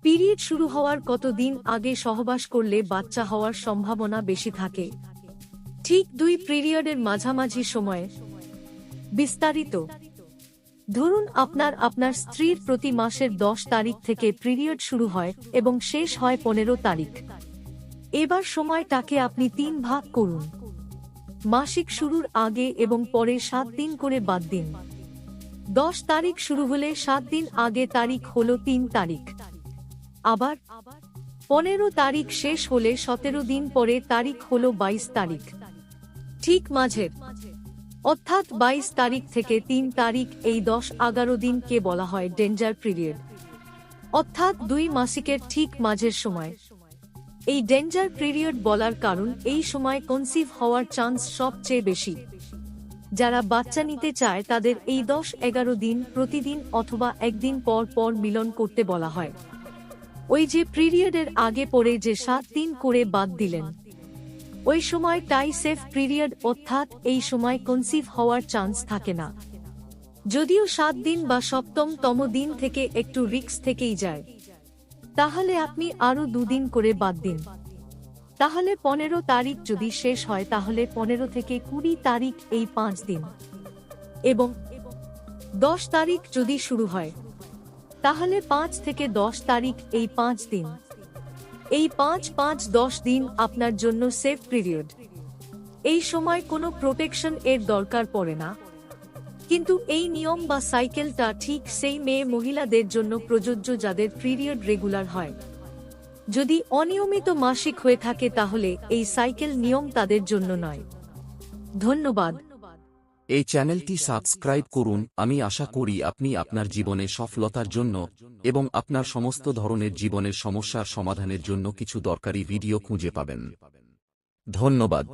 Period শুরু হওয়ার কতদিন আগে সহবাস করলে বাচ্চা হওয়ার সম্ভাবনা বেশি থাকে? ঠিক 2 পিরিয়ডের মাঝামাঝি সময়ে। বিস্তারিত। ধরুন আপনার স্ত্রীর প্রতি মাসের 10 তারিখ থেকে পিরিয়ড শুরু হয় এবং শেষ হয় 15 তারিখ। এবার সময়টাকে আপনি 3 ভাগ করুন। মাসিক শুরুর আগে এবং পরে 7 দিন করে বাদ দিন। 10 তারিখ শুরু হলে 7 দিন আগে তারিখ হলো 3 তারিখ। আবার 15 তারিখ শেষ হলে 17 দিন পরে তারিখ হলো 22 তারিখ। ঠিক মাঝের অর্থাৎ 22 তারিখ থেকে 3 তারিখ এই 10-11 দিনকে বলা হয় ডেঞ্জার পিরিয়ড, অর্থাৎ 2 মাসিকের ঠিক মাঝের সময়। এই ডেঞ্জার পিরিয়ড বলার কারণ এই সময় কনসিভ হওয়ার চান্স সবচেয়ে বেশি। যারা বাচ্চা নিতে চায় তাদের এই 10-11 দিন প্রতিদিন অথবা একদিন পর পর মিলন করতে বলা হয়। ওই যে পিরিয়ডের আগে পরে যে 7 দিন করে বাদ দিলেন, ওই সময়টাই সেফ পিরিয়ড, অর্থাৎ এই সময় কনসিভ হওয়ার চান্স থাকে না। যদিও 7 দিন বা 7তম দিন থেকে একটু রিস্ক থেকেই যায়, তাহলে আপনি আরো 2 দিন করে বাদ দিন। তাহলে 15 তারিখ যদি শেষ হয় তাহলে 15 থেকে 20 তারিখ এই 5 দিন, এবং 10 তারিখ যদি শুরু হয় তাহলে 5 থেকে 10 তারিখ এই 5 দিন। এই 5-5-10 দিন আপনার জন্য সেফ পিরিয়ড। এই সময় কোনো প্রোটেকশন এর দরকার পড়ে না। কিন্তু এই নিয়ম বা সাইকেলটা ঠিক সেই মেয়ে মহিলাদের জন্য প্রযোজ্য যাদের পিরিয়ড রেগুলার হয়। যদি অনিয়মিত মাসিক হয়ে থাকে তাহলে এই সাইকেল নিয়ম তাদের জন্য নয়। ধন্যবাদ। এই চ্যানেলটি সাবস্ক্রাইব করুন। আমি আশা করি আপনি আপনার জীবনে সফলতার জন্য এবং আপনার সমস্ত ধরনের জীবনের সমস্যার সমাধানের জন্য কিছু দরকারি ভিডিও খুঁজে পাবেন। ধন্যবাদ।